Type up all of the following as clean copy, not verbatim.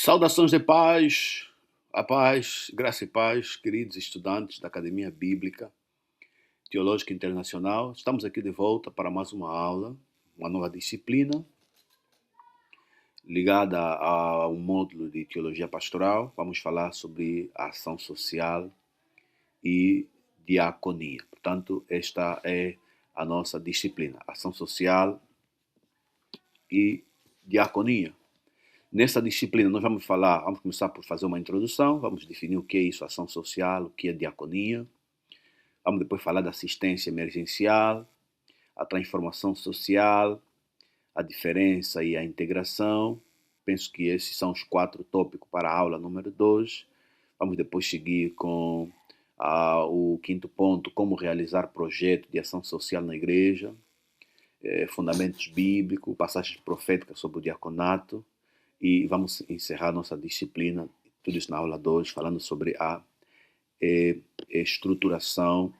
Saudações de paz, a paz, graça e paz, queridos estudantes da Academia Bíblica Teológica Internacional. Estamos aqui de volta para mais uma aula, uma nova disciplina ligada a um módulo de Teologia Pastoral. Vamos falar sobre a ação social e diaconia. Portanto, esta é a nossa disciplina, ação social e diaconia. Nessa disciplina nós vamos começar por fazer uma introdução, vamos definir o que é isso, ação social, o que é diaconia. Vamos depois falar da assistência emergencial, a transformação social, a diferença e a integração. Penso que esses são os 4 tópicos para a aula número 2. Vamos depois seguir com o 5º ponto, como realizar projeto de ação social na igreja, fundamentos bíblicos, passagens proféticas sobre o diaconato. E vamos encerrar nossa disciplina, tudo isso na aula 2, falando sobre a estruturação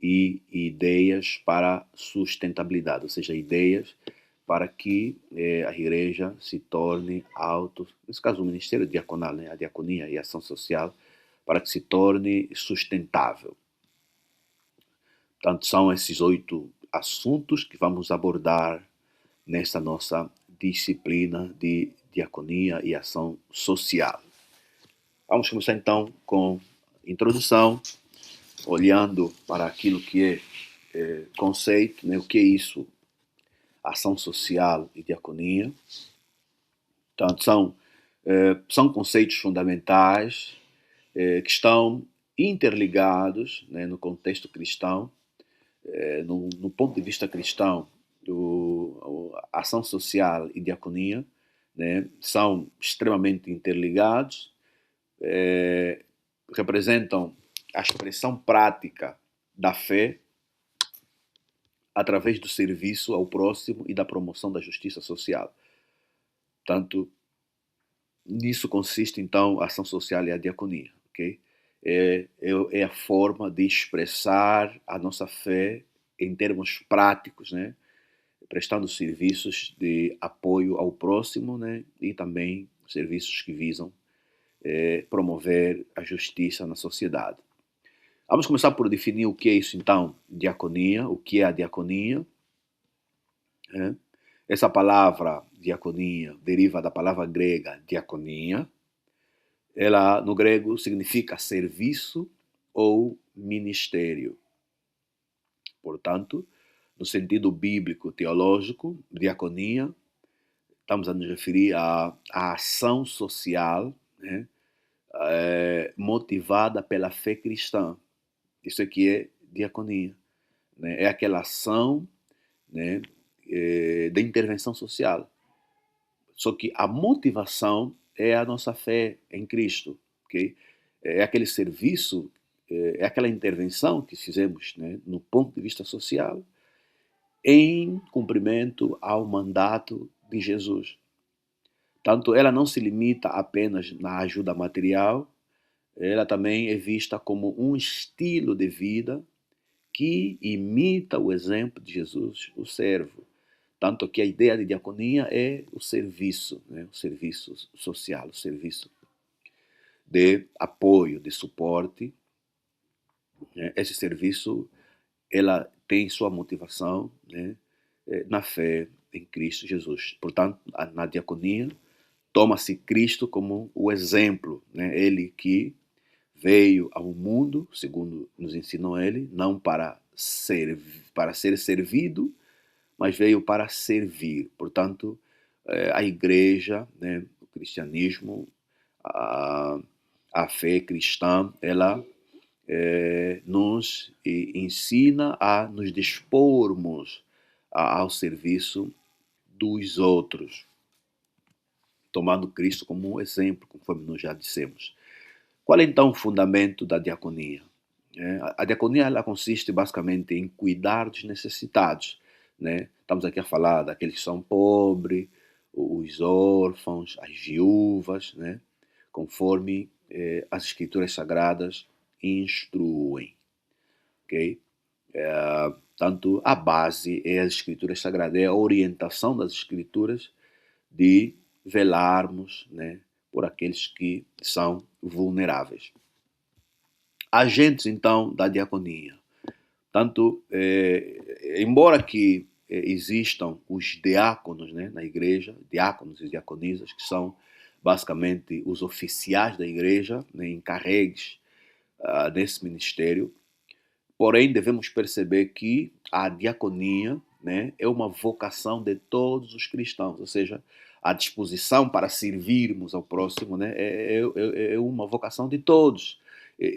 e ideias para sustentabilidade, ou seja, ideias para que a igreja se torne nesse caso o ministério diaconal, a diaconia e a ação social, para que se torne sustentável. Portanto, são esses 8 assuntos que vamos abordar nessa nossa disciplina de diaconia e ação social. Vamos começar então com introdução, olhando para aquilo que é conceito, o que é isso, ação social e diaconia. Portanto, são conceitos fundamentais que estão interligados no contexto cristão, no ponto de vista cristão. Ação social e diaconia são extremamente interligados, representam a expressão prática da fé através do serviço ao próximo e da promoção da justiça social. Portanto, nisso consiste então a ação social e a diaconia, ok? É a forma de expressar a nossa fé em termos práticos, prestando serviços de apoio ao próximo, e também serviços que visam promover a justiça na sociedade. Vamos começar por definir o que é isso então, diaconia, o que é a diaconia. Essa palavra diaconia deriva da palavra grega diaconia. Ela no grego significa serviço ou ministério. Portanto, no sentido bíblico teológico, diaconia, estamos a nos referir à ação social motivada pela fé cristã. Isso aqui é diaconia. É aquela ação de intervenção social. Só que a motivação é a nossa fé em Cristo. Okay? É aquele serviço, é aquela intervenção que fizemos no ponto de vista social em cumprimento ao mandato de Jesus. Tanto ela não se limita apenas na ajuda material, ela também é vista como um estilo de vida que imita o exemplo de Jesus, o servo. Tanto que a ideia de diaconia é o serviço social, o serviço de apoio, de suporte. Esse serviço, ela tem sua motivação na fé em Cristo Jesus. Portanto, na diaconia, toma-se Cristo como o exemplo, ele que veio ao mundo, segundo nos ensinou ele, não para ser servido, mas veio para servir. Portanto, a igreja, o cristianismo, a fé cristã, ela nos ensina a nos dispormos ao serviço dos outros, tomando Cristo como exemplo, conforme nós já dissemos. Qual é então o fundamento da diaconia? A diaconia ela consiste basicamente em cuidar dos necessitados. Estamos aqui a falar daqueles que são pobres, os órfãos, as viúvas, conforme as escrituras sagradas instruem. Okay? Tanto a base é as escrituras sagradas, é a orientação das escrituras de velarmos, né, por aqueles que são vulneráveis. Agentes, então, da diaconia. Tanto, embora que existam os diáconos, né, na igreja, diáconos e diaconisas, que são basicamente os oficiais da igreja, né, encarregues desse ministério, porém devemos perceber que a diaconia, né, é uma vocação de todos os cristãos, ou seja, a disposição para servirmos ao próximo, né, é uma vocação de todos.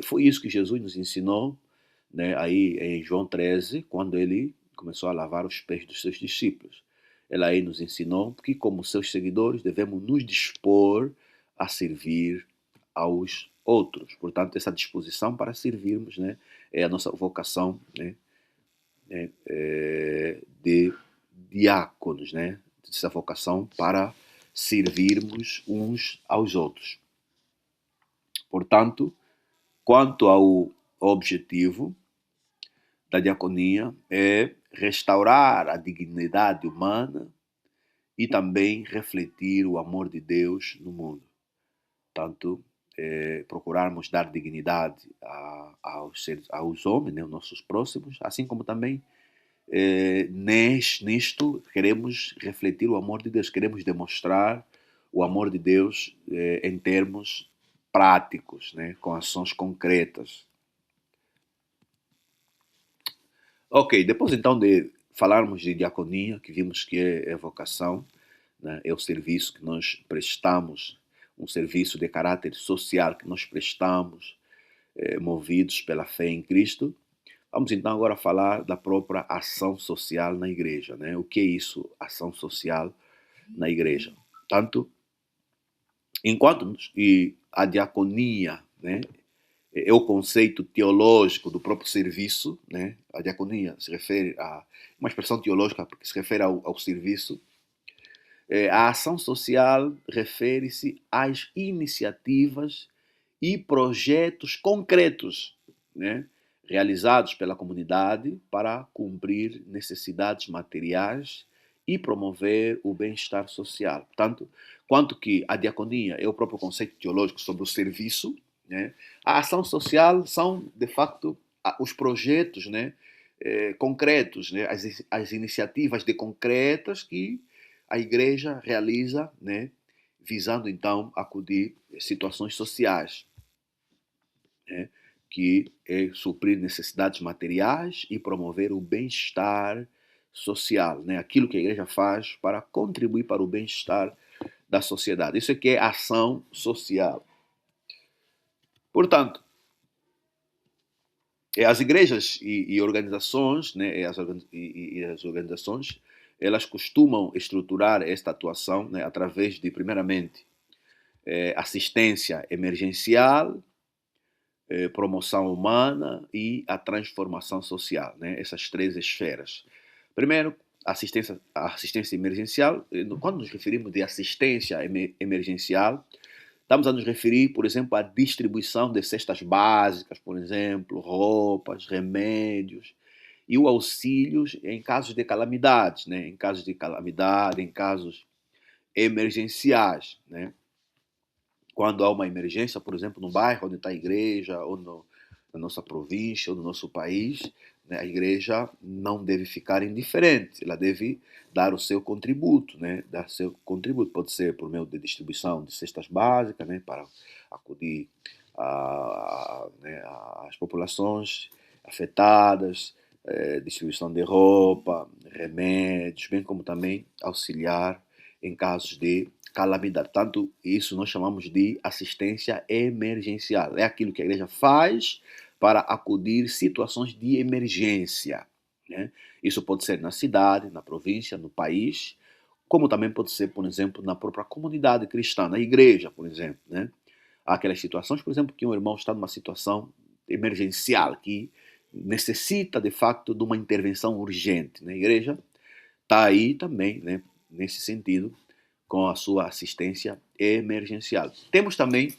Foi isso que Jesus nos ensinou, né, aí em João 13, quando ele começou a lavar os pés dos seus discípulos. Ele aí nos ensinou que, como seus seguidores, devemos nos dispor a servir aos outros. Portanto, essa disposição para servirmos, né, é a nossa vocação, né, de diáconos, né, essa vocação para servirmos uns aos outros. Portanto, quanto ao objetivo da diaconia é restaurar a dignidade humana e também refletir o amor de Deus no mundo. Portanto, procurarmos dar dignidade aos homens, né, aos nossos próximos, assim como também nisto queremos refletir o amor de Deus, queremos demonstrar o amor de Deus em termos práticos, né, com ações concretas. Ok, depois então de falarmos de diaconia, que vimos que é vocação, né, é o serviço que nós prestamos, um serviço de caráter social que nós prestamos, movidos pela fé em Cristo. Vamos então agora falar da própria ação social na igreja, né? O que é isso, ação social na igreja? Tanto, enquanto e a diaconia, né, é o conceito teológico do próprio serviço, né? A diaconia se refere a uma expressão teológica que se refere ao serviço. A ação social refere-se às iniciativas e projetos concretos, né, realizados pela comunidade para cumprir necessidades materiais e promover o bem-estar social. Portanto, quanto que a diaconia é o próprio conceito teológico sobre o serviço, né, a ação social são, de facto, os projetos, né, concretos, né, as iniciativas de concretas que a igreja realiza, né, visando então acudir situações sociais, né, que é suprir necessidades materiais e promover o bem-estar social, né, aquilo que a igreja faz para contribuir para o bem-estar da sociedade. Isso é que é ação social. Portanto, as igrejas e organizações, né, as organizações, elas costumam estruturar esta atuação, né, através de, primeiramente, assistência emergencial, promoção humana e a transformação social, né, essas três esferas. Primeiro, a assistência emergencial. Quando nos referimos de assistência emergencial, estamos a nos referir, por exemplo, à distribuição de cestas básicas, por exemplo, roupas, remédios, e o auxílio em casos de calamidades, né? Em casos de calamidade, em casos emergenciais, né? Quando há uma emergência, por exemplo, no bairro onde está a igreja, ou na nossa província, ou no nosso país, né, a igreja não deve ficar indiferente, ela deve dar o seu contributo, né, dar seu contributo, pode ser por meio de distribuição de cestas básicas, né, para acudir né, às populações afetadas, distribuição de roupa, remédios, bem como também auxiliar em casos de calamidade. Tanto isso nós chamamos de assistência emergencial. É aquilo que a igreja faz para acudir situações de emergência, né? Isso pode ser na cidade, na província, no país, como também pode ser, por exemplo, na própria comunidade cristã, na igreja, por exemplo, né? Há aquelas situações, por exemplo, que um irmão está numa situação emergencial, que necessita, de facto, de uma intervenção urgente. Na igreja está aí também, né, nesse sentido, com a sua assistência emergencial. Temos também,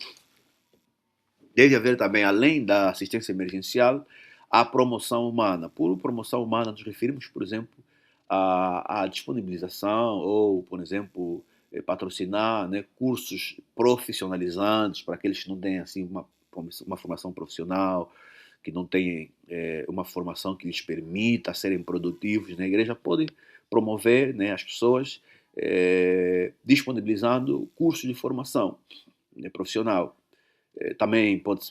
deve haver também, além da assistência emergencial, a promoção humana. Por promoção humana, nos referimos, por exemplo, à disponibilização ou, por exemplo, patrocinar, né, cursos profissionalizantes para aqueles que não têm assim uma formação profissional, que não têm uma formação que lhes permita serem produtivos. Né? A igreja pode promover, né, as pessoas disponibilizando cursos de formação, né, profissional. Também pode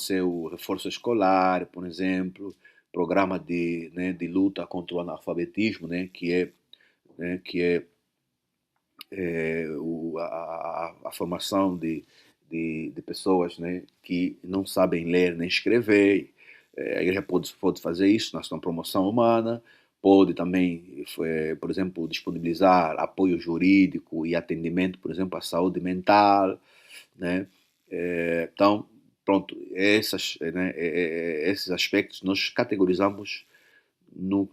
ser o reforço escolar, por exemplo, programa de luta contra o analfabetismo, né, a formação de pessoas, né, que não sabem ler nem escrever. A igreja pode fazer isso na sua promoção humana, pode também, por exemplo, disponibilizar apoio jurídico e atendimento, por exemplo, à saúde mental, né? Então, pronto, esses aspectos nós categorizamos no,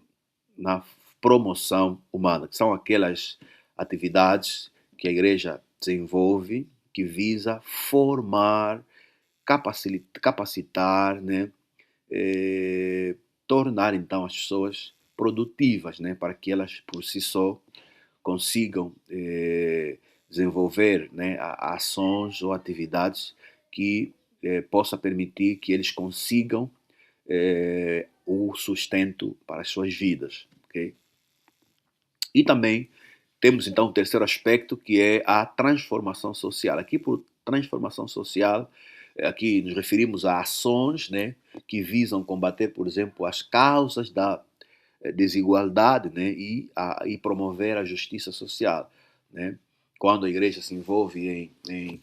na promoção humana, que são aquelas atividades que a igreja desenvolve que visa formar, capacitar, né, tornar então as pessoas produtivas, né, para que elas por si só consigam desenvolver, né, ações ou atividades que possa permitir que eles consigam o sustento para as suas vidas, ok? E também temos então um terceiro aspecto que é a transformação social. Aqui por transformação social, aqui nos referimos a ações, né, que visam combater, por exemplo, as causas da desigualdade, né, e promover a justiça social. Né? Quando a igreja se envolve em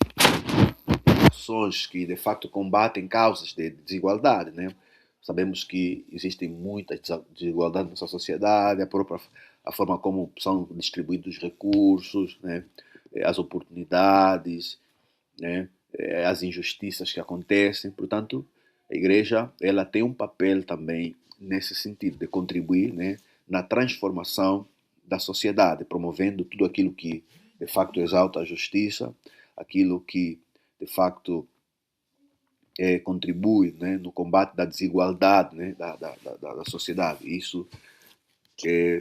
ações que de fato combatem causas de desigualdade, né? Sabemos que existem muitas desigualdades na nossa sociedade, a forma como são distribuídos os recursos, né? As oportunidades, né? As injustiças que acontecem. Portanto, a igreja ela tem um papel também nesse sentido de contribuir, né, na transformação da sociedade, promovendo tudo aquilo que de facto exalta a justiça, aquilo que de facto contribui, né, no combate da desigualdade, né, da sociedade. Isso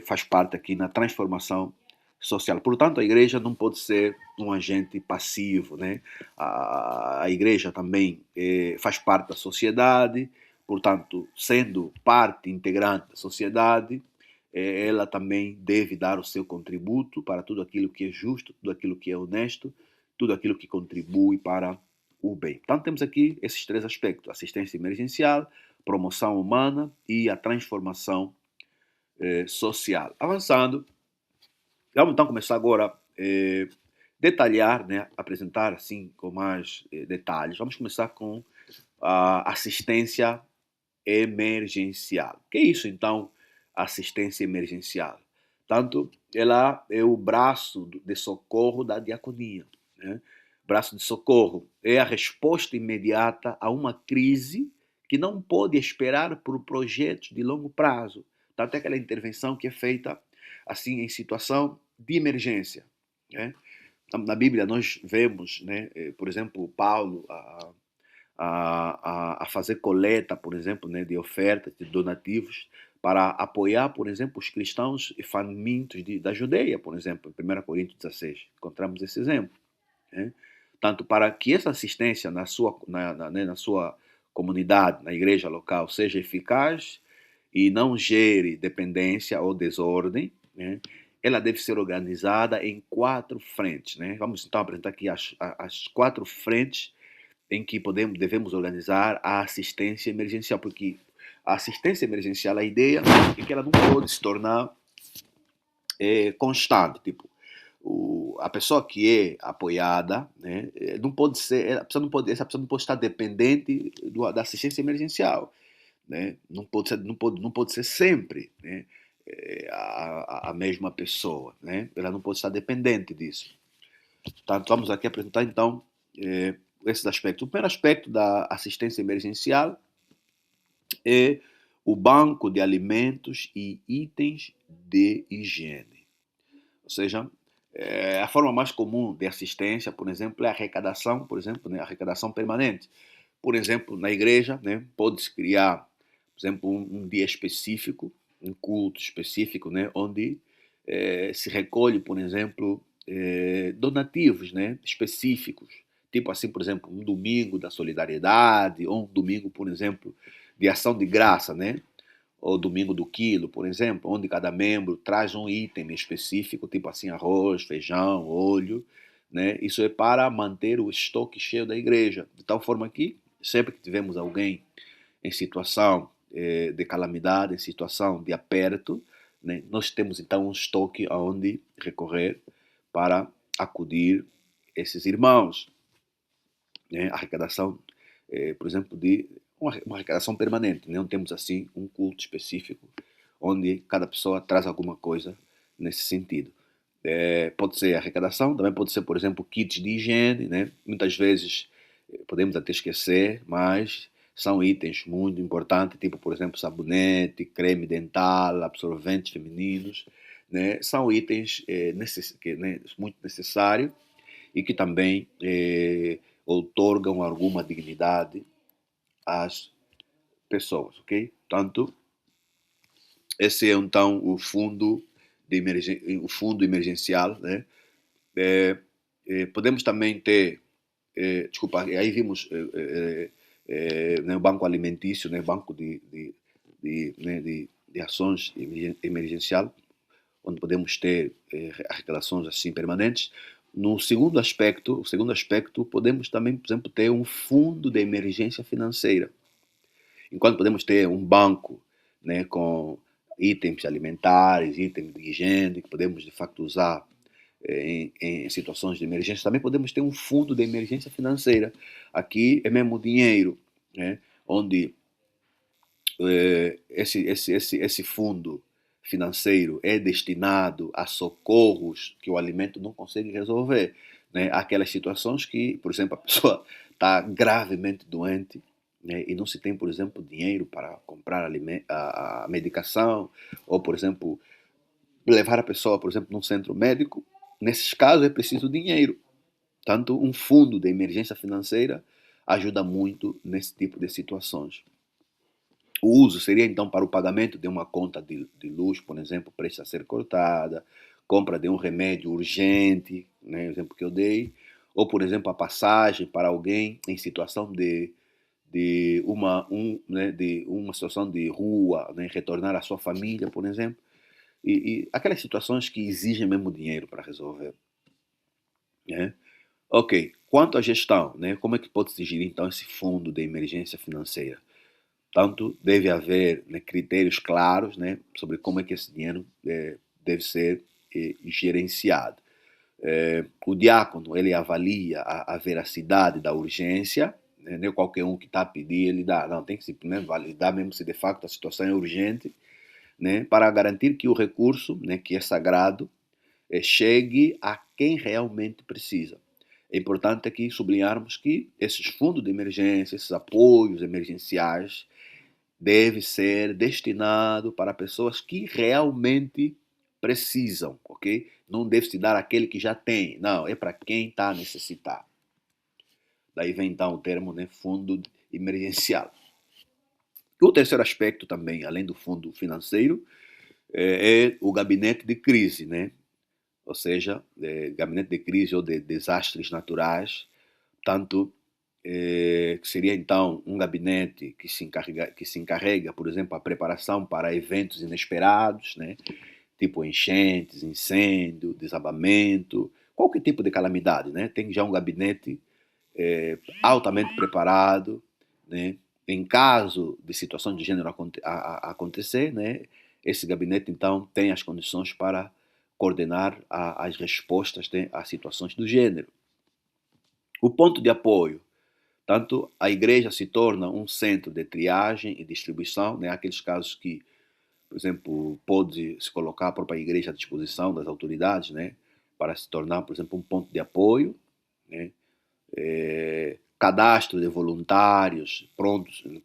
faz parte aqui na transformação social. Portanto, a igreja não pode ser um agente passivo. Né? A igreja também faz parte da sociedade, portanto, sendo parte integrante da sociedade, ela também deve dar o seu contributo para tudo aquilo que é justo, tudo aquilo que é honesto, tudo aquilo que contribui para o bem. Então, temos aqui esses três aspectos: assistência emergencial, promoção humana e a transformação social. Avançando, vamos então começar agora a detalhar, né, apresentar assim com mais detalhes. Vamos começar com a assistência emergencial. O que é isso então, assistência emergencial? Tanto ela é o braço de socorro da diaconia. Né? Braço de socorro é a resposta imediata a uma crise que não pode esperar por projetos de longo prazo. Tanto é aquela intervenção que é feita assim em situação de emergência. Né? Na Bíblia nós vemos, né, por exemplo, Paulo a fazer coleta, por exemplo, né, de ofertas, de donativos, para apoiar, por exemplo, os cristãos famintos da Judeia, por exemplo, em 1 Coríntios 16. Encontramos esse exemplo. Né? Tanto para que essa assistência na sua comunidade, na igreja local, seja eficaz e não gere dependência ou desordem, né? Ela deve ser organizada em 4 frentes. Né? Vamos então apresentar aqui as 4 frentes em que devemos organizar a assistência emergencial, porque a assistência emergencial, a ideia é que ela não pode se tornar constante. Tipo, a pessoa que é apoiada, né, não pode ser, essa pessoa não pode estar dependente da assistência emergencial. Né? Não pode ser sempre, né, a mesma pessoa. Né? Ela não pode estar dependente disso. Portanto, vamos aqui apresentar então esses aspectos. O primeiro aspecto da assistência emergencial é o banco de alimentos e itens de higiene. Ou seja, a forma mais comum de assistência, por exemplo, é a arrecadação, por exemplo, né, arrecadação permanente. Por exemplo, na igreja, né, pode-se criar, por exemplo, um dia específico, um culto específico, né, onde se recolhe, por exemplo, donativos, né, específicos, tipo assim, por exemplo, um domingo da solidariedade, ou um domingo, por exemplo, de ação de graça, né, ou domingo do quilo, por exemplo, onde cada membro traz um item específico, tipo assim, arroz, feijão, óleo, né? Isso é para manter o estoque cheio da igreja, de tal forma que sempre que tivermos alguém em situação de calamidade, em situação de aperto, né, nós temos então um estoque aonde recorrer para acudir esses irmãos, né? Arrecadação, por exemplo, de uma arrecadação permanente, né? Não temos assim um culto específico onde cada pessoa traz alguma coisa nesse sentido. Pode ser arrecadação, também pode ser, por exemplo, kits de higiene, né? Muitas vezes podemos até esquecer, mas são itens muito importantes, tipo, por exemplo, sabonete, creme dental, absorventes femininos, né? São itens muito necessários e que também outorgam alguma dignidade às pessoas, ok? Portanto, esse é então o fundo emergencial, né? Podemos também ter, desculpa, aí vimos né, o banco alimentício, né, banco de ações emergencial, onde podemos ter arrecadações assim permanentes. No o segundo aspecto, podemos também, por exemplo, ter um fundo de emergência financeira. Enquanto podemos ter um banco, né, com itens alimentares, itens de higiene, que podemos de facto usar em situações de emergência, também podemos ter um fundo de emergência financeira. Aqui é mesmo dinheiro, né, onde esse fundo financeiro é destinado a socorros que o alimento não consegue resolver. Né? Há aquelas situações que, por exemplo, a pessoa está gravemente doente, né, e não se tem, por exemplo, dinheiro para comprar a medicação, ou, por exemplo, levar a pessoa, por exemplo, num centro médico. Nesses casos é preciso dinheiro. Tanto um fundo de emergência financeira ajuda muito nesse tipo de situações. O uso seria então para o pagamento de uma conta de luz, por exemplo, prestes a ser cortada, compra de um remédio urgente, né, o exemplo que eu dei, ou, por exemplo, a passagem para alguém em situação de uma situação de rua, né, retornar à sua família, por exemplo, e aquelas situações que exigem mesmo dinheiro para resolver. Né? Ok, quanto à gestão, né, como é que pode se gerir então esse fundo de emergência financeira? Tanto deve haver, né, critérios claros, né, sobre como é que esse dinheiro deve ser gerenciado. O diácono ele avalia a veracidade da urgência, né, não é qualquer um que está a pedir, ele dá, não, tem que simplesmente validar mesmo se de facto a situação é urgente, né, para garantir que o recurso, né, que é sagrado, chegue a quem realmente precisa. É importante aqui sublinharmos que esses fundos de emergência, esses apoios emergenciais, deve ser destinado para pessoas que realmente precisam, ok? Não deve se dar àquele que já tem, não, é para quem está a necessitar. Daí vem então o termo, né, fundo emergencial. O terceiro aspecto também, além do fundo financeiro, é o gabinete de crise, né? Ou seja, gabinete de crise ou de desastres naturais, tanto que seria então um gabinete que se encarrega, por exemplo, a preparação para eventos inesperados, né? Tipo enchentes, incêndio, desabamento, qualquer tipo de calamidade, né? Tem já um gabinete altamente preparado, né? Em caso de situação de gênero acontecer, né? Esse gabinete então tem as condições para coordenar as respostas, né, a situações do gênero. O ponto de apoio. Tanto a igreja se torna um centro de triagem e distribuição, né? Aqueles casos que, por exemplo, pode se colocar a própria igreja à disposição das autoridades, né? Para se tornar, por exemplo, um ponto de apoio, né? Cadastro de voluntários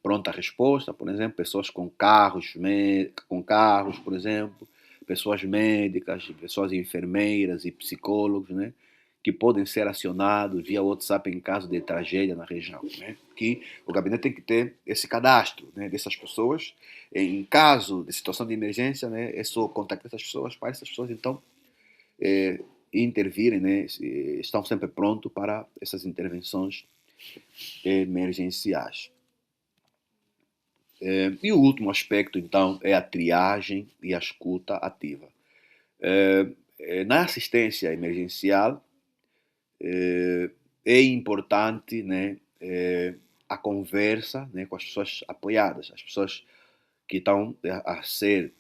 pronta resposta, por exemplo, pessoas com carros, por exemplo, pessoas médicas, pessoas enfermeiras e psicólogos, né? Que podem ser acionados via WhatsApp em caso de tragédia na região, né? Que o gabinete tem que ter esse cadastro, né, dessas pessoas. Em caso de situação de emergência, né, é só contactar essas pessoas para essas pessoas então intervirem, né, estão sempre prontos para essas intervenções emergenciais. E o último aspecto, então, é a triagem e a escuta ativa. Na assistência emergencial, é importante, né, a conversa, né, com as pessoas apoiadas, as pessoas que estão a ser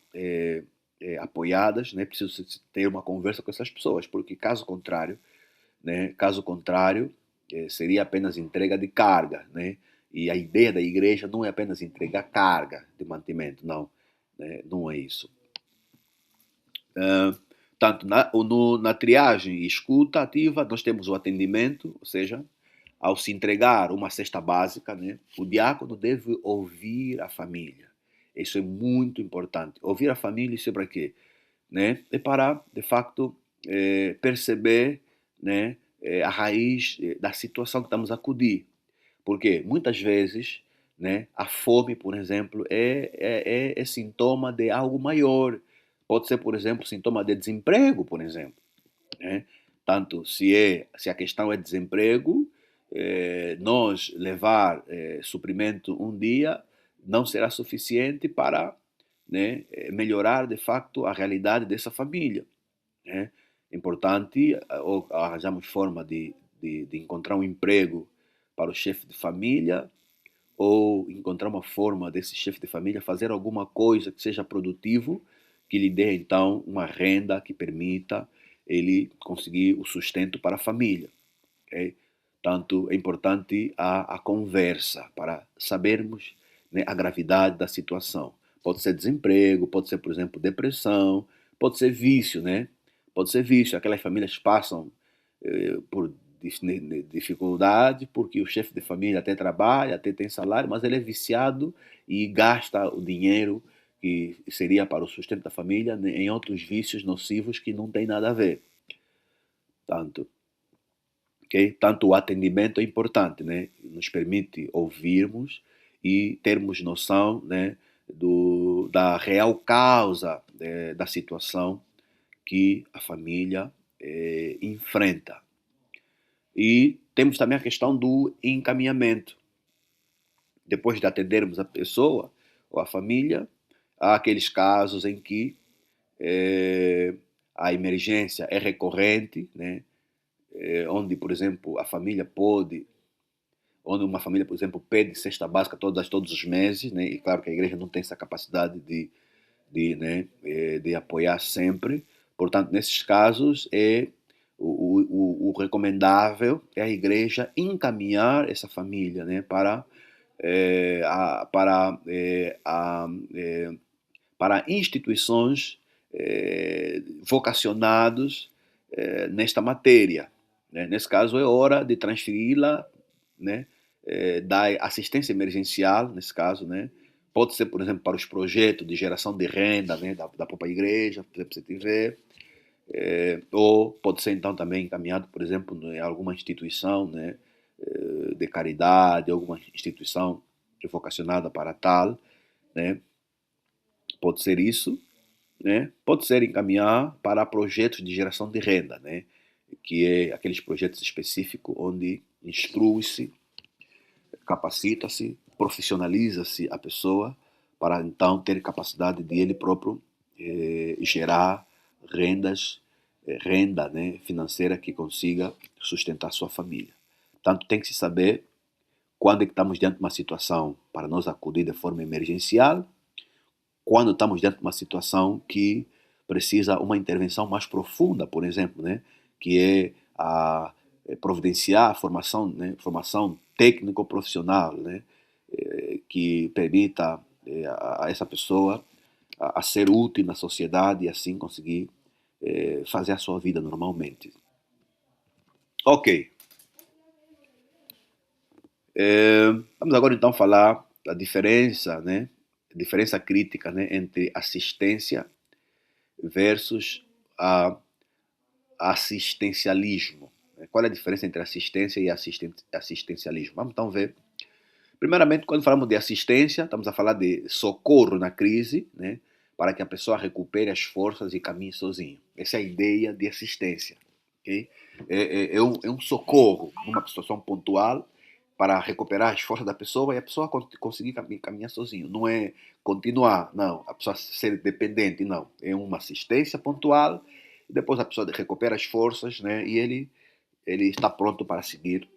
apoiadas, né, precisam ter uma conversa com essas pessoas, porque caso contrário, seria apenas entrega de carga, né? E a ideia da igreja não é apenas entregar carga de mantimento, não, né? Não é isso. Tanto na triagem e escuta ativa, nós temos o atendimento, ou seja, ao se entregar uma cesta básica, né, o diácono deve ouvir a família. Isso é muito importante. Ouvir a família, isso é para quê? Né? É para, de facto, perceber, né, a raiz da situação que estamos a acudir. Porque muitas vezes, né, a fome, por exemplo, é sintoma de algo maior. Pode ser, por exemplo, sintoma de desemprego, por exemplo. Né? Tanto se a questão é desemprego, nós levar suprimento um dia não será suficiente para, né, melhorar de facto a realidade dessa família. Né? É importante ou arranjarmos forma de encontrar um emprego para o chefe de família ou encontrar uma forma desse chefe de família fazer alguma coisa que seja produtivo, que lhe dê então uma renda que permita ele conseguir o sustento para a família. Okay? Tanto é importante a conversa para sabermos, né, a gravidade da situação. Pode ser desemprego, pode ser, por exemplo, depressão, pode ser vício, né? Pode ser vício. Aquelas famílias passam por dificuldade porque o chefe de família até trabalha, até tem salário, mas ele é viciado e gasta o dinheiro que seria para o sustento da família em outros vícios nocivos que não tem nada a ver. Tanto, okay? Tanto o atendimento é importante, né? Nos permite ouvirmos e termos noção, né, da real causa da situação que a família enfrenta. E temos também a questão do encaminhamento. Depois de atendermos a pessoa ou a família, há aqueles casos em que a emergência é recorrente, né? Onde, por exemplo, onde uma família, por exemplo, pede cesta básica todos os meses, né? E claro que a igreja não tem essa capacidade de apoiar sempre. Portanto, nesses casos, o recomendável é a igreja encaminhar essa família, né, para instituições vocacionadas nesta matéria. Né? Nesse caso, é hora de transferi-la, né, da assistência emergencial, nesse caso, né, pode ser, por exemplo, para os projetos de geração de renda, né, da própria igreja, por exemplo, se tiver, ou pode ser então também encaminhado, por exemplo, em alguma instituição, né, de caridade, alguma instituição vocacionada para tal, né, pode ser isso, né, pode ser encaminhar para projetos de geração de renda, né, que é aqueles projetos específicos onde instrui-se, capacita-se, profissionaliza-se a pessoa para então ter capacidade de ele próprio gerar renda, né, financeira que consiga sustentar sua família. Portanto, tem que se saber quando é que estamos diante de uma situação para nós acudir de forma emergencial, quando estamos diante de uma situação que precisa uma intervenção mais profunda, por exemplo, né, que é providenciar a formação, né, formação técnico-profissional, né, que permita a essa pessoa a ser útil na sociedade e assim conseguir fazer a sua vida normalmente. Ok. Vamos agora então falar da diferença, né, diferença crítica, né, entre assistência versus assistencialismo. Qual é a diferença entre assistência e assistencialismo? Vamos então ver. Primeiramente, quando falamos de assistência, estamos a falar de socorro na crise, né, para que a pessoa recupere as forças e caminhe sozinho. Essa é a ideia de assistência. ok? É um socorro numa situação pontual para recuperar as forças da pessoa e a pessoa conseguir caminhar sozinho. Não é continuar, não. A pessoa ser dependente, não. É uma assistência pontual e depois a pessoa recupera as forças, né? E ele está pronto para seguir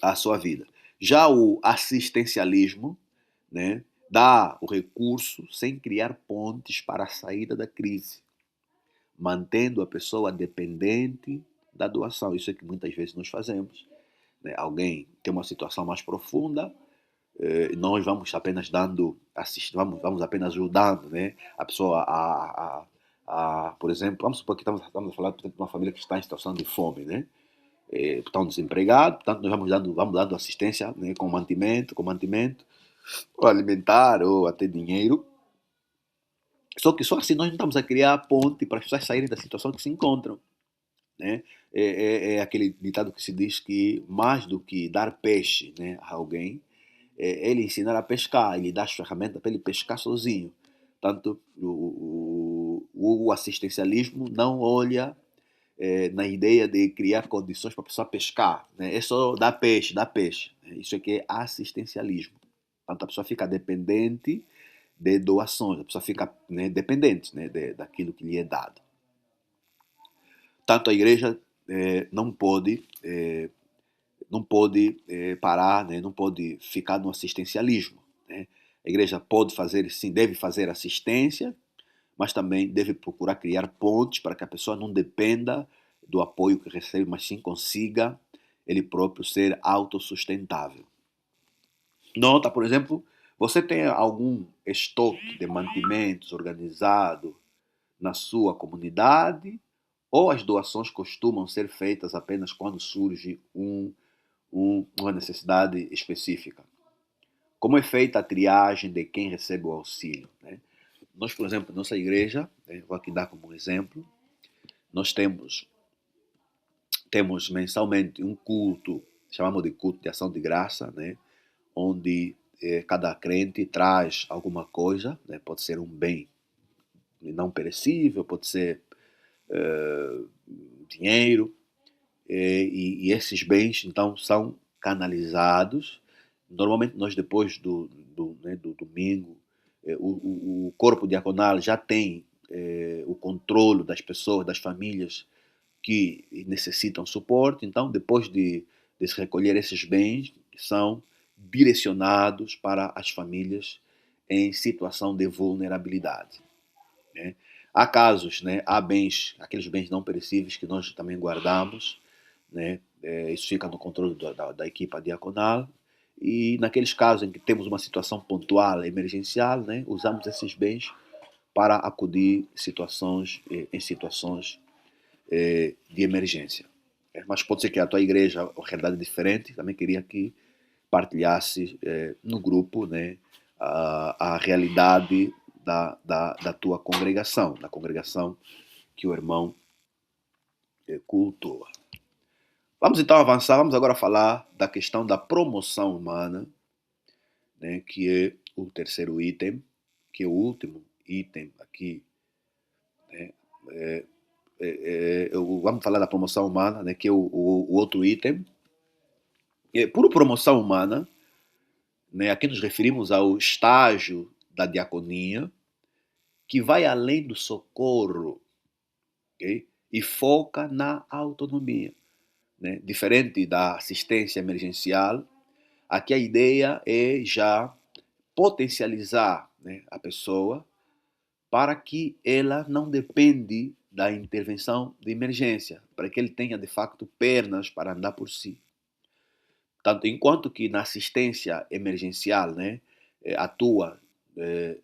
a sua vida. Já o assistencialismo, né, dá o recurso sem criar pontes para a saída da crise, mantendo a pessoa dependente da doação. Isso é que muitas vezes nós fazemos. Né? Alguém tem uma situação mais profunda, nós vamos apenas vamos apenas ajudando, né? A pessoa por exemplo, vamos supor que estamos a falar de uma família que está em situação de fome, né? Estão desempregados, portanto nós vamos dando assistência, né, com mantimento, ou alimentar, ou até dinheiro. Só que só assim nós não estamos a criar a ponte para as pessoas saírem da situação que se encontram. Né? É aquele ditado que se diz que mais do que dar peixe, né, a alguém, ele ensinar a pescar, ele dá as ferramentas para ele pescar sozinho. Portanto, o assistencialismo não olha na ideia de criar condições para a pessoa pescar. Né? É só dar peixe, dar peixe. Isso aqui é assistencialismo. Portanto, a pessoa fica dependente de doações, a pessoa fica, né, dependente, né, daquilo que lhe é dado. Tanto a igreja não pode parar, né, não pode ficar no assistencialismo. Né? A igreja pode fazer, sim, deve fazer assistência, mas também deve procurar criar pontes para que a pessoa não dependa do apoio que recebe, mas sim consiga ele próprio ser autossustentável. Nota, por exemplo, você tem algum estoque de mantimentos organizado na sua comunidade ou as doações costumam ser feitas apenas quando surge uma necessidade específica? Como é feita a triagem de quem recebe o auxílio? Né? Nós, por exemplo, nossa igreja, né, vou aqui dar como um exemplo, nós temos mensalmente um culto, chamamos de culto de ação de graça, né, onde cada crente traz alguma coisa, né, pode ser um bem não perecível, pode ser eh, dinheiro, e esses bens então são canalizados. Normalmente nós depois do domingo, o corpo diaconal já tem o controle das pessoas, das famílias que necessitam suporte, então depois de se recolher esses bens, são direcionados para as famílias em situação de vulnerabilidade. Né? Há casos, né, há bens, aqueles bens não perecíveis que nós também guardamos, né, isso fica no controle da equipa diaconal, e naqueles casos em que temos uma situação pontual, emergencial, né, usamos esses bens para acudir em situações de emergência. Mas pode ser que a tua igreja, a realidade é diferente, também queria que partilhasse no grupo, né, a realidade da tua congregação, da congregação que o irmão cultua. Vamos então avançar, vamos agora falar da questão da promoção humana, né, que é o terceiro item, que é o último item aqui. Né, é, vamos falar da promoção humana, né, que é o outro item. Por promoção humana, né, aqui nos referimos ao estágio da diaconia, que vai além do socorro, okay? E foca na autonomia. Né? Diferente da assistência emergencial, aqui a ideia é já potencializar, né, a pessoa para que ela não depende da intervenção de emergência, para que ele tenha de facto pernas para andar por si. Tanto enquanto que na assistência emergencial, né, atua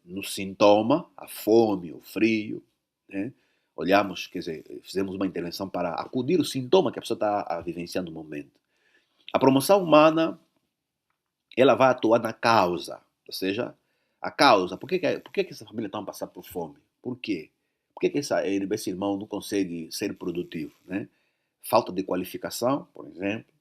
no sintoma, a fome, o frio, né, olhamos, quer dizer, fizemos uma intervenção para acudir o sintoma que a pessoa está vivenciando no momento. A promoção humana, ela vai atuar na causa, ou seja, a causa, por que essa família está a passar por fome? Por quê? Por que esse irmão não consegue ser produtivo? Né? Falta de qualificação, por exemplo,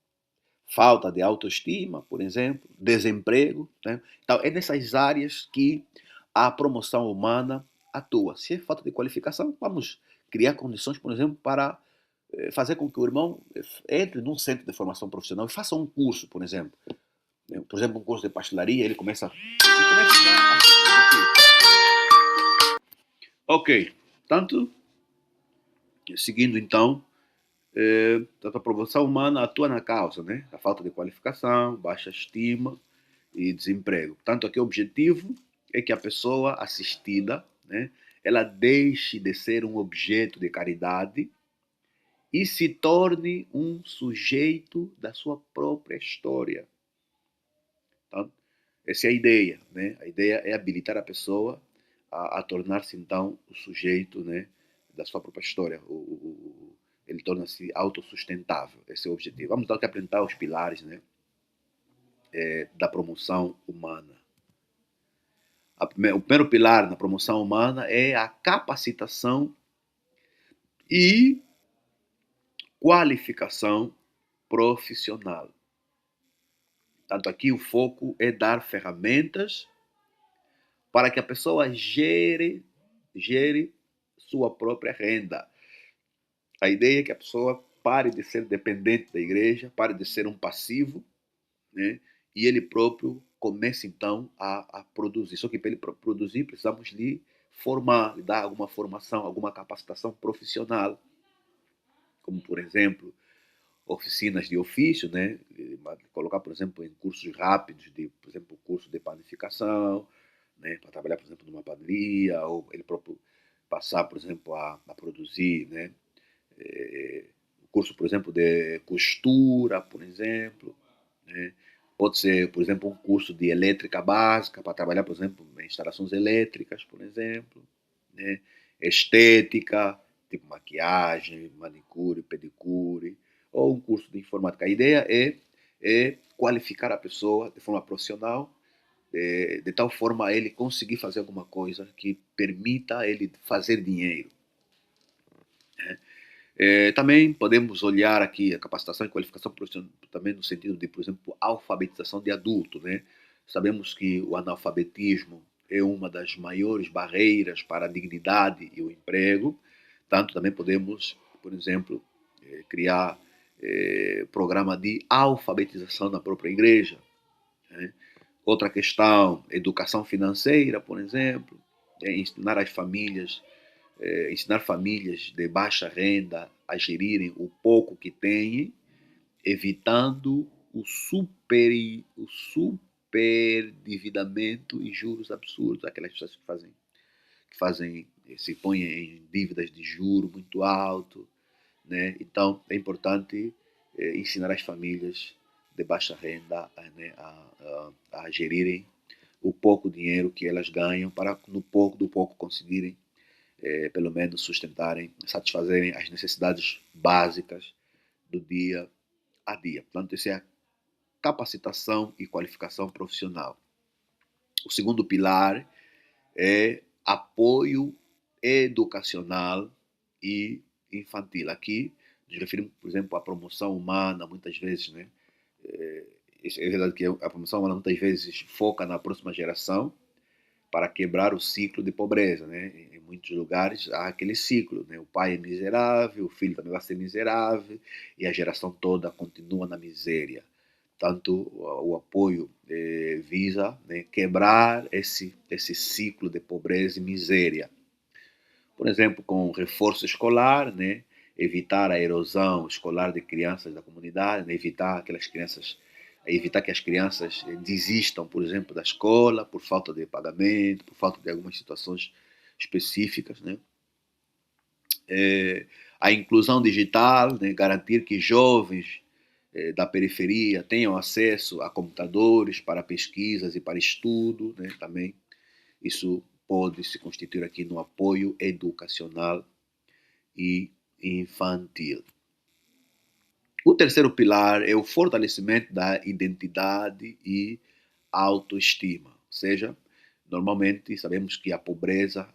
falta de autoestima, por exemplo, desemprego. Né? Então, é nessas áreas que a promoção humana atua. Se é falta de qualificação, vamos criar condições, por exemplo, para fazer com que o irmão entre num centro de formação profissional e faça um curso, por exemplo. Por exemplo, um curso de pastelaria, ele começa a... Ok, tanto, seguindo então, a promoção humana atua na causa, né? A falta de qualificação, baixa estima e desemprego. Tanto aqui o objetivo é que a pessoa assistida, né, ela deixe de ser um objeto de caridade e se torne um sujeito da sua própria história. Tá? Essa é a ideia, né? A ideia é habilitar a pessoa a tornar-se então o sujeito, né, da sua própria história. Ele torna-se autossustentável. Esse é o objetivo. Vamos então aqui apresentar os pilares, né, da promoção humana. O primeiro pilar na promoção humana é a capacitação e qualificação profissional. Tanto aqui o foco é dar ferramentas para que a pessoa gere sua própria renda. A ideia é que a pessoa pare de ser dependente da igreja, pare de ser um passivo, né? E ele próprio comece então a produzir. Só que para ele produzir precisamos lhe formar, lhe dar alguma formação, alguma capacitação profissional, como por exemplo oficinas de ofício, né? Colocar, por exemplo, em cursos rápidos, por exemplo, curso de panificação, né? Para trabalhar, por exemplo, numa padaria, ou ele próprio passar, por exemplo, a produzir, né? Curso, por exemplo, de costura, por exemplo, né? Pode ser, por exemplo, um curso de elétrica básica, para trabalhar, por exemplo, em instalações elétricas, por exemplo, né? Estética, tipo maquiagem, manicure, pedicure, ou um curso de informática. A ideia é qualificar a pessoa de forma profissional, de tal forma a ele conseguir fazer alguma coisa que permita ele fazer dinheiro. Né? Também podemos olhar aqui a capacitação e qualificação profissional também no sentido de, por exemplo, alfabetização de adulto, né? Sabemos que o analfabetismo é uma das maiores barreiras para a dignidade e o emprego. Tanto também podemos, por exemplo, criar programa de alfabetização na própria igreja. Né? Outra questão, educação financeira, por exemplo, ensinar famílias de baixa renda a gerirem o pouco que têm, evitando o superendividamento e juros absurdos. Aquelas pessoas se põem em dívidas de juro muito alto, né? Então é importante ensinar as famílias de baixa renda, né, a gerirem o pouco dinheiro que elas ganham para do pouco conseguirem pelo menos sustentarem, satisfazerem as necessidades básicas do dia a dia. Portanto, isso é a capacitação e qualificação profissional. O segundo pilar é apoio educacional e infantil. Aqui nos referimos, por exemplo, à promoção humana, muitas vezes, né? É verdade que a promoção humana muitas vezes foca na próxima geração para quebrar o ciclo de pobreza, né? Em muitos lugares há aquele ciclo, né? O pai é miserável, o filho também vai ser miserável e a geração toda continua na miséria. Tanto o apoio visa, né, quebrar esse ciclo de pobreza e miséria. Por exemplo, com reforço escolar, né, evitar a erosão escolar de crianças da comunidade, né, evitar que as crianças desistam, por exemplo, da escola por falta de pagamento, por falta de algumas situações específicas, né? A inclusão digital, né, garantir que jovens da periferia tenham acesso a computadores para pesquisas e para estudo, né, também isso pode se constituir aqui no apoio educacional e infantil. O terceiro pilar é o fortalecimento da identidade e autoestima. Ou seja, normalmente sabemos que a pobreza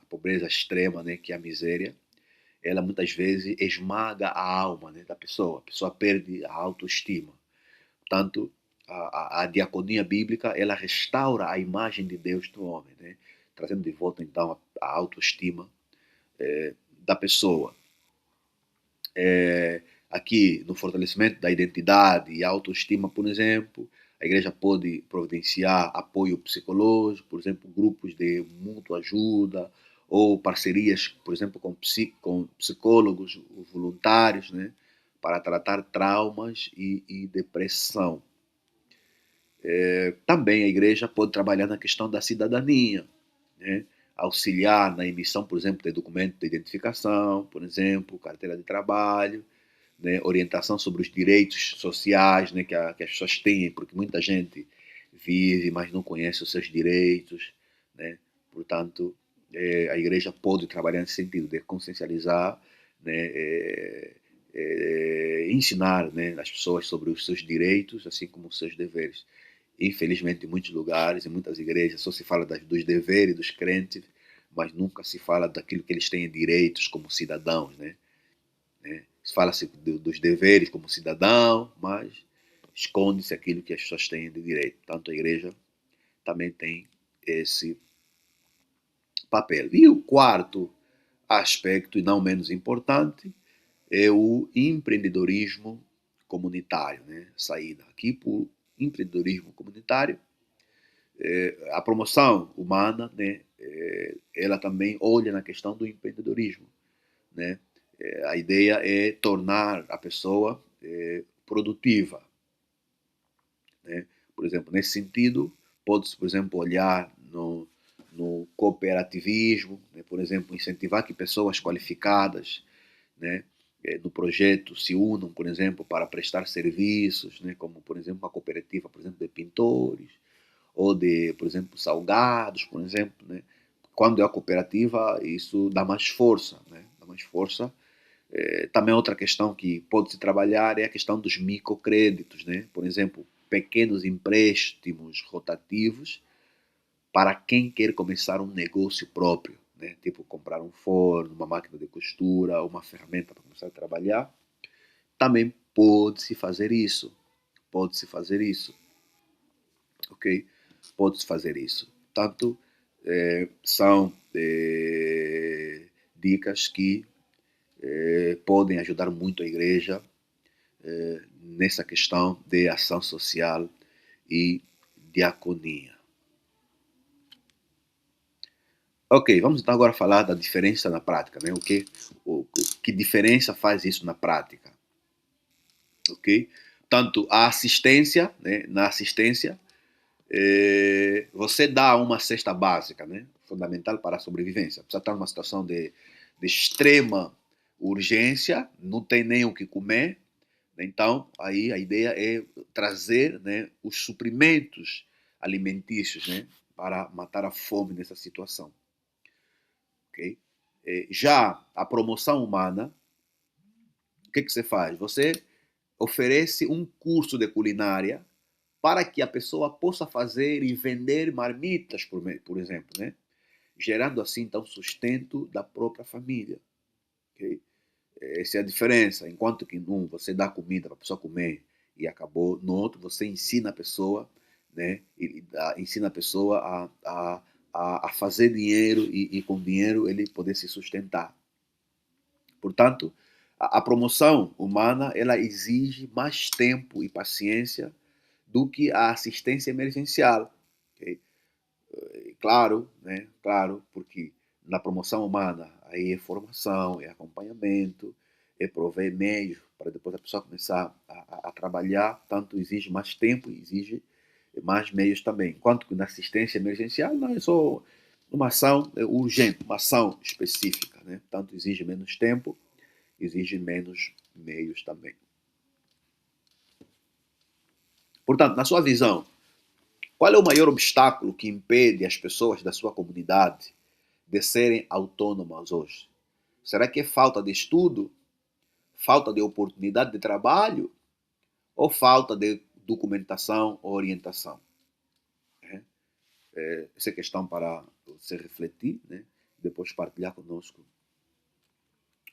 extrema, né, que é a miséria, ela muitas vezes esmaga a alma, né, da pessoa. A pessoa perde a autoestima. Portanto, a diaconia bíblica, ela restaura a imagem de Deus no homem, né, trazendo de volta então a autoestima da pessoa. Aqui, no fortalecimento da identidade e autoestima, por exemplo, a igreja pode providenciar apoio psicológico, por exemplo, grupos de mútua ajuda, ou parcerias, por exemplo, com psicólogos voluntários, né, para tratar traumas e depressão. Também a igreja pode trabalhar na questão da cidadania, né, auxiliar na emissão, por exemplo, de documento de identificação, por exemplo, carteira de trabalho, né, orientação sobre os direitos sociais, né, que as pessoas têm, porque muita gente vive, mas não conhece os seus direitos, né? Portanto, a igreja pode trabalhar nesse sentido de consciencializar, né, ensinar, né, as pessoas sobre os seus direitos, assim como os seus deveres. Infelizmente, em muitos lugares, em muitas igrejas, só se fala dos deveres dos crentes, mas nunca se fala daquilo que eles têm direitos como cidadãos, né? Fala-se dos deveres como cidadão, mas esconde-se aquilo que as pessoas têm de direito. Tanto a igreja também tem esse papel. E o quarto aspecto, e não menos importante, é o empreendedorismo comunitário, né? Saída aqui por empreendedorismo comunitário. A promoção humana, né? Ela também olha na questão do empreendedorismo, né? A ideia é tornar a pessoa produtiva, né? Por exemplo, nesse sentido, pode-se, por exemplo, olhar no cooperativismo, né? Por exemplo, incentivar que pessoas qualificadas, né, no projeto se unam, por exemplo, para prestar serviços, né, como, por exemplo, uma cooperativa, por exemplo, de pintores, ou de, por exemplo, salgados, por exemplo, né? Quando é a cooperativa, isso dá mais força, né? Dá mais força. Também outra questão que pode-se trabalhar é a questão dos microcréditos, né? Por exemplo, pequenos empréstimos rotativos para quem quer começar um negócio próprio, né? Tipo comprar um forno, uma máquina de costura, uma ferramenta para começar a trabalhar. Também pode-se fazer isso. Pode-se fazer isso. Ok? Pode-se fazer isso. Portanto, são dicas que podem ajudar muito a igreja nessa questão de ação social e diaconia. Ok, vamos então agora falar da diferença na prática, né? Que diferença faz isso na prática, ok? Tanto a assistência, né? Na assistência, você dá uma cesta básica, né? Fundamental para a sobrevivência. Precisa estar numa situação de extrema urgência, não tem nem o que comer, então aí a ideia é trazer, né, os suprimentos alimentícios, né, para matar a fome nessa situação. Okay? Já a promoção humana, o que você faz? Você oferece um curso de culinária para que a pessoa possa fazer e vender marmitas, por exemplo, né? Gerando assim, então, sustento da própria família. Okay? Essa é a diferença. Enquanto que num você dá comida para a pessoa comer e acabou, no outro você ensina a pessoa, né? Ensina a pessoa a fazer dinheiro e com dinheiro ele poder se sustentar. Portanto, a promoção humana ela exige mais tempo e paciência do que a assistência emergencial. Okay? Claro, né? Claro, porque na promoção humana aí é formação, é acompanhamento, é prover meios para depois a pessoa começar a trabalhar, tanto exige mais tempo, exige mais meios também. Enquanto que na assistência emergencial não é só uma ação urgente, uma ação específica, né? Tanto exige menos tempo, exige menos meios também. Portanto, na sua visão, qual é o maior obstáculo que impede as pessoas da sua comunidade de serem autônomas hoje? Será que é falta de estudo, falta de oportunidade de trabalho ou falta de documentação ou orientação? Essa é questão para você refletir, né? Depois partilhar conosco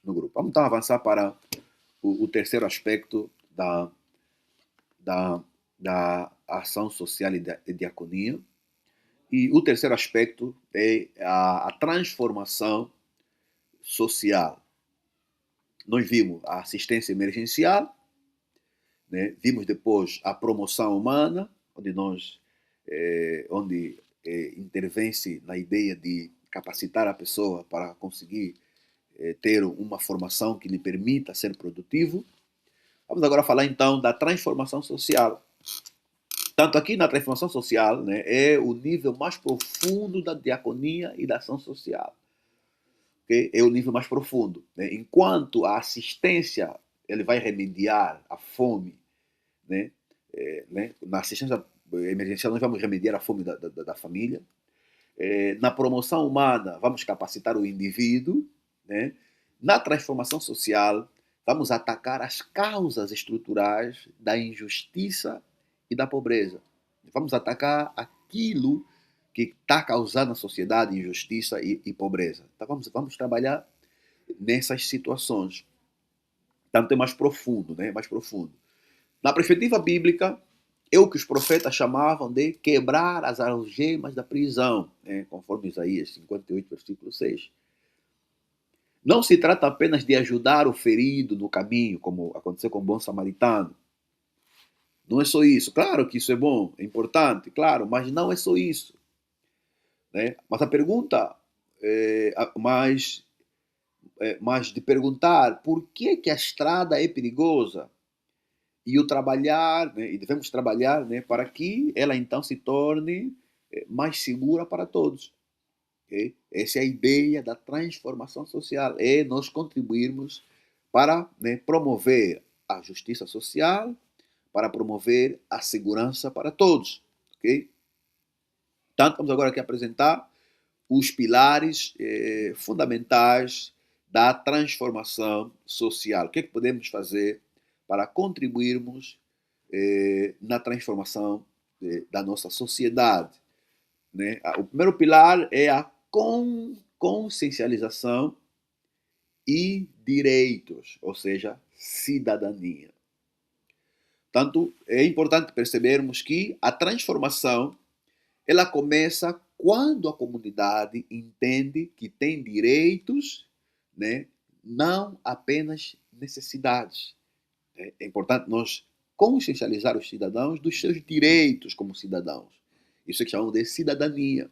no grupo. Vamos então avançar para o terceiro aspecto da, da ação social e diaconia. E o terceiro aspecto é a transformação social. Nós vimos a assistência emergencial, né? Vimos depois a promoção humana, onde intervém-se na ideia de capacitar a pessoa para conseguir ter uma formação que lhe permita ser produtivo. Vamos agora falar então da transformação social. Tanto aqui na transformação social, né, é o nível mais profundo da diaconia e da ação social. Okay? É o nível mais profundo. Né? Enquanto a assistência ele vai remediar a fome, né? Na assistência emergencial nós vamos remediar a fome da família. Na promoção humana vamos capacitar o indivíduo. Né? Na transformação social vamos atacar as causas estruturais da injustiça e da pobreza. Vamos atacar aquilo que está causando na sociedade injustiça e pobreza. Então vamos trabalhar nessas situações. Tanto é mais profundo, né? Mais profundo. Na perspectiva bíblica, é o que os profetas chamavam de quebrar as algemas da prisão, né? Conforme Isaías 58, versículo 6. Não se trata apenas de ajudar o ferido no caminho, como aconteceu com o bom samaritano. Não é só isso. Claro que isso é bom, é importante, claro, mas não é só isso. Né? Mas a pergunta, mas de perguntar por que a estrada é perigosa e o trabalhar, né, e devemos trabalhar, né, para que ela então se torne mais segura para todos. Okay? Essa é a ideia da transformação social, é nós contribuirmos para, né, promover a justiça social, para promover a segurança para todos. Okay? Então, vamos agora aqui apresentar os pilares fundamentais da transformação social. O que é que podemos fazer para contribuirmos na transformação da nossa sociedade? Né? O primeiro pilar é a consciencialização e direitos, ou seja, cidadania. Portanto, é importante percebermos que a transformação ela começa quando a comunidade entende que tem direitos, né, não apenas necessidades. É importante nós consciencializar os cidadãos dos seus direitos como cidadãos. Isso é que chamamos de cidadania.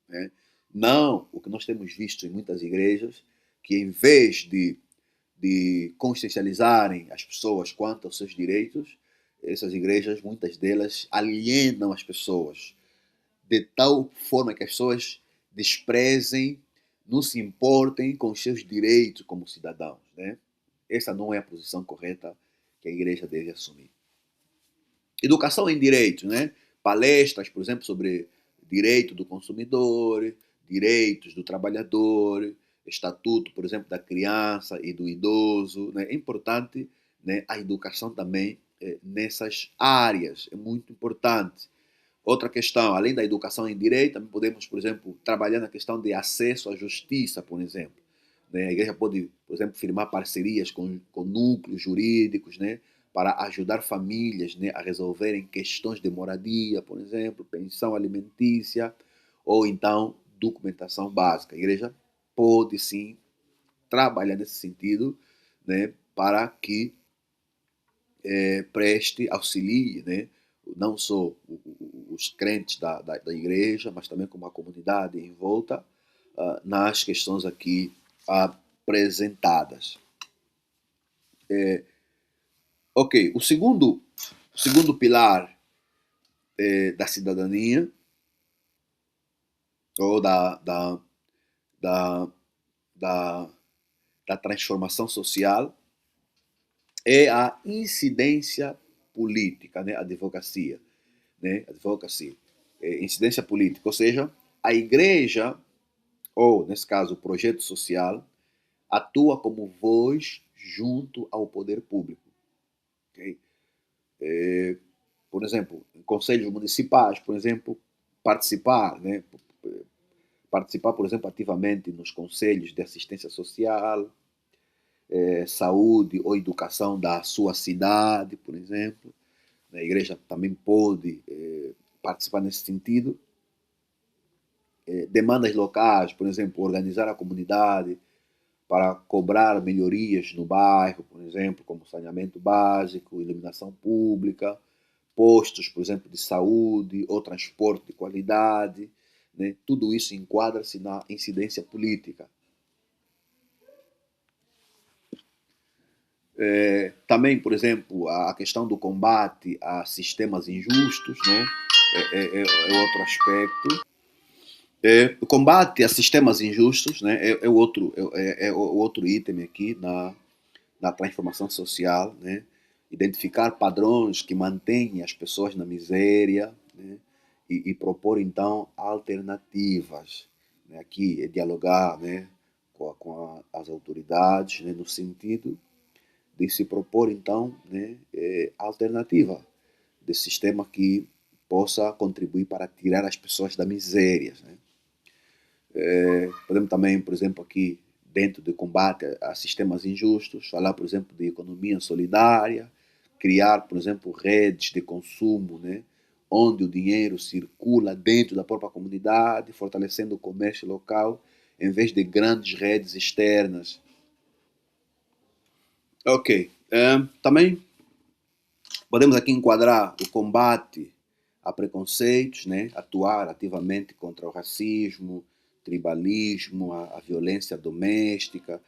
Né? Não o que nós temos visto em muitas igrejas, que em vez de consciencializarem as pessoas quanto aos seus direitos, essas igrejas, muitas delas, alienam as pessoas de tal forma que as pessoas desprezem, não se importem com os seus direitos como cidadãos. Né? Essa não é a posição correta que a igreja deve assumir. Educação em direitos, né? Palestras, por exemplo, sobre direito do consumidor, direitos do trabalhador, estatuto, por exemplo, da criança e do idoso. Né? É importante, né, a educação também nessas áreas, é muito importante. Outra questão, além da educação em direito, também podemos, por exemplo, trabalhar na questão de acesso à justiça, por exemplo. Né? A igreja pode, por exemplo, firmar parcerias com núcleos jurídicos, né? Para ajudar famílias, né, a resolverem questões de moradia, por exemplo, pensão alimentícia, ou então documentação básica. A igreja pode, sim, trabalhar nesse sentido, né, para que preste, auxilie, né, não só os crentes da igreja, mas também como a comunidade em volta, nas questões aqui apresentadas. Ok, o segundo pilar da cidadania, ou da, da, da transformação social, é a incidência política, né? A advocacia. Né? Advocacy, incidência política, ou seja, a igreja, ou nesse caso o projeto social, atua como voz junto ao poder público. Okay? Por exemplo, em conselhos municipais, por exemplo, participar, né? Participar, por exemplo, ativamente nos conselhos de assistência social, saúde ou educação da sua cidade, por exemplo. A igreja também pode participar nesse sentido. Demandas locais, por exemplo, organizar a comunidade para cobrar melhorias no bairro, por exemplo, como saneamento básico, iluminação pública, postos, por exemplo, de saúde ou transporte de qualidade, né? Tudo isso enquadra-se na incidência política. Também, por exemplo, a questão do combate a sistemas injustos, né? É outro aspecto. O combate a sistemas injustos, né? É o outro item aqui na transformação social, né? Identificar padrões que mantêm as pessoas na miséria, né? E propor, então, alternativas. Né? Aqui é dialogar, né? com as autoridades, né? No sentido de se propor, então, né? Alternativa de sistema que possa contribuir para tirar as pessoas da miséria. Né? Podemos também, por exemplo, aqui, dentro do combate a sistemas injustos, falar, por exemplo, de economia solidária, criar, por exemplo, redes de consumo, né, onde o dinheiro circula dentro da própria comunidade, fortalecendo o comércio local, em vez de grandes redes externas. Ok. Também podemos aqui enquadrar o combate a preconceitos, né? Atuar ativamente contra o racismo, tribalismo, a violência doméstica,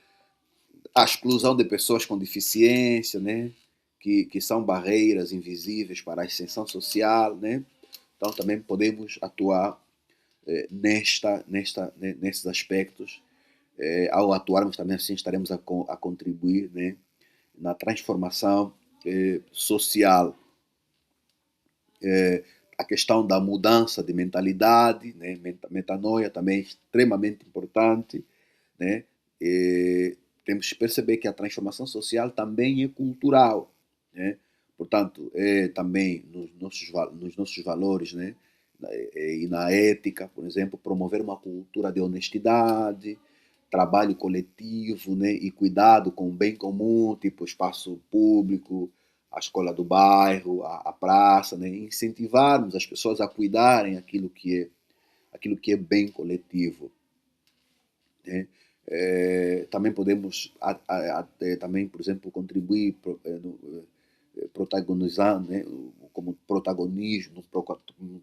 a exclusão de pessoas com deficiência, né? Que são barreiras invisíveis para a ascensão social, né? Então também podemos atuar nesses aspectos. Ao atuarmos também assim estaremos a contribuir, né? Na transformação social. A questão da mudança de mentalidade, né? Metanoia também é extremamente importante, né? Temos que perceber que a transformação social também é cultural, né? Portanto, é também nos nossos valores, né? E na ética, por exemplo, promover uma cultura de honestidade, trabalho coletivo, né? E cuidado com o bem comum, tipo espaço público, a escola do bairro, a praça, né? Incentivarmos as pessoas a cuidarem aquilo que é bem coletivo, né? Também podemos também, por exemplo, contribuir protagonizando, né, como um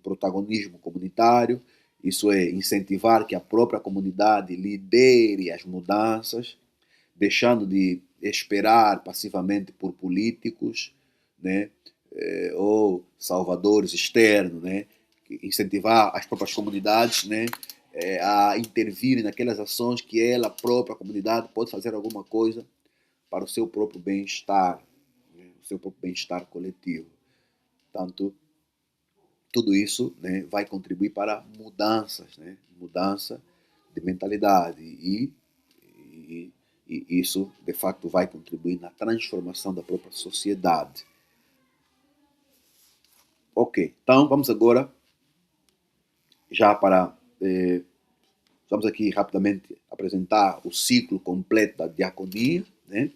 protagonismo comunitário, isso é incentivar que a própria comunidade lidere as mudanças, deixando de esperar passivamente por políticos, né, ou salvadores externos, né, incentivar as próprias comunidades, né, a intervirem naquelas ações que ela, a própria comunidade, pode fazer alguma coisa para o seu próprio bem-estar, né, o seu próprio bem-estar coletivo. Portanto, tudo isso, né, vai contribuir para mudanças, né, mudança de mentalidade e isso, de facto, vai contribuir na transformação da própria sociedade. Ok, então vamos agora já para vamos aqui rapidamente apresentar o ciclo completo da diaconia, né?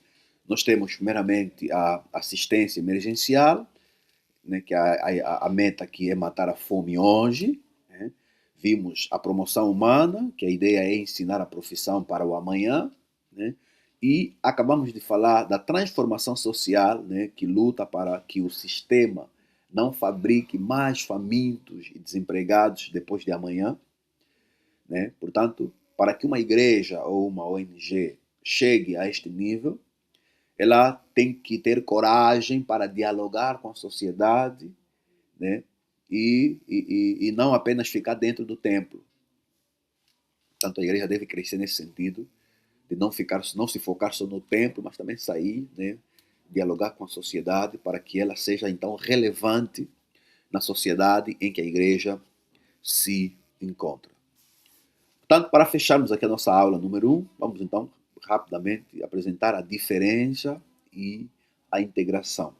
Nós temos primeiramente a assistência emergencial, né, que a meta aqui é matar a fome hoje, né? Vimos a promoção humana, que a ideia é ensinar a profissão para o amanhã, né? E acabamos de falar da transformação social, né, que luta para que o sistema não fabrique mais famintos e desempregados depois de amanhã, né? Portanto, para que uma igreja ou uma ONG chegue a este nível, ela tem que ter coragem para dialogar com a sociedade, né? E não apenas ficar dentro do templo. Portanto, a igreja deve crescer nesse sentido, de não se focar só no templo, mas também sair, né? Dialogar com a sociedade para que ela seja então relevante na sociedade em que a igreja se encontra. Portanto, para fecharmos aqui a nossa aula número 1, vamos então rapidamente apresentar a diferença e a integração.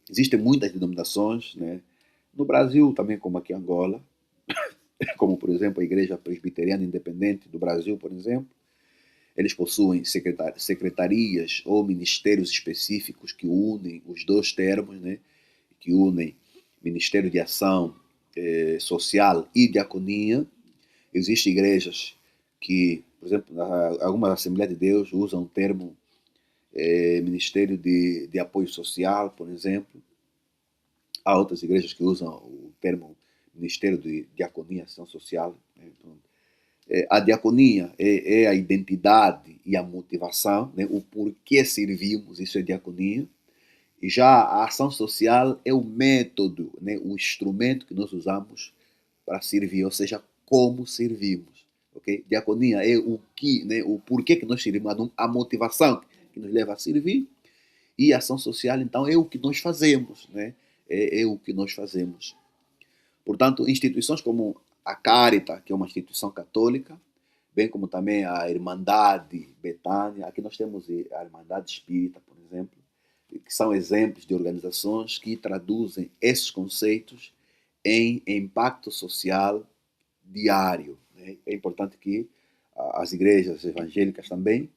Existem muitas denominações, né? No Brasil, também como aqui em Angola, como por exemplo a Igreja Presbiteriana Independente do Brasil, por exemplo, eles possuem secretarias ou ministérios específicos que unem os dois termos, né? Que unem Ministério de Ação Social e Diaconia. Existem igrejas que Por exemplo, algumas Assembleias de Deus usam o termo Ministério de Apoio Social, por exemplo. Há outras igrejas que usam o termo Ministério de Diaconia e Ação Social. Né? Então, a diaconia é a identidade e a motivação, né? O porquê servimos, isso é diaconia. E já a ação social é o método, né? O instrumento que nós usamos para servir, ou seja, como servimos. Okay? Diaconia é o que, né? O porquê que nós servimos, a motivação que nos leva a servir. E a ação social, então, é o que nós fazemos, né? É o que nós fazemos. Portanto, instituições como a Caritas, que é uma instituição católica, bem como também a Irmandade Betânia, aqui nós temos a Irmandade Espírita, por exemplo, que são exemplos de organizações que traduzem esses conceitos em impacto social diário. Né? É importante que as igrejas evangélicas também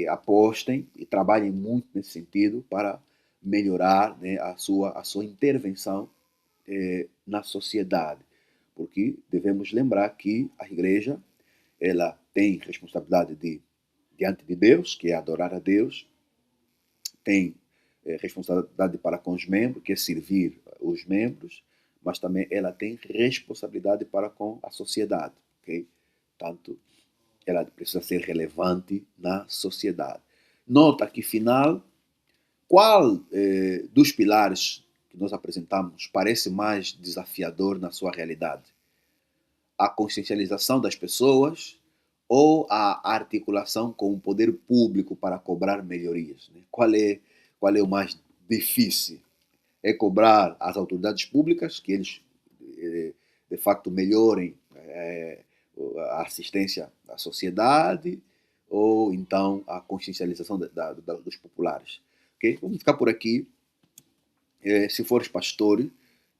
apostem e trabalhem muito nesse sentido para melhorar, né, a sua intervenção na sociedade, porque devemos lembrar que a igreja ela tem responsabilidade diante de Deus, que é adorar a Deus, tem responsabilidade para com os membros, que é servir os membros, mas também ela tem responsabilidade para com a sociedade, ok? Tanto ela precisa ser relevante na sociedade. Nota que, final, qual dos pilares que nós apresentamos parece mais desafiador na sua realidade? A consciencialização das pessoas ou a articulação com o poder público para cobrar melhorias? Né? Qual é o mais difícil? É cobrar as autoridades públicas que eles, de facto, melhorem a assistência à sociedade ou então a consciencialização dos populares. Okay? Vamos ficar por aqui. Se fores pastor,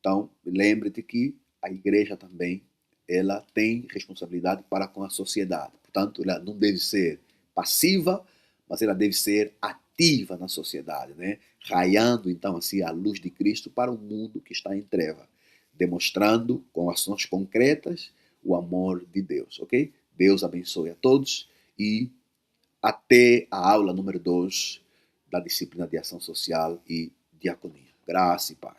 então lembre-te que a igreja também ela tem responsabilidade para com a sociedade. Portanto, ela não deve ser passiva, mas ela deve ser ativa na sociedade, né? Raiando então assim a luz de Cristo para um mundo que está em treva, demonstrando com ações concretas o amor de Deus, ok? Deus abençoe a todos e até a aula número 2 da disciplina de ação social e diaconia. Graça e paz.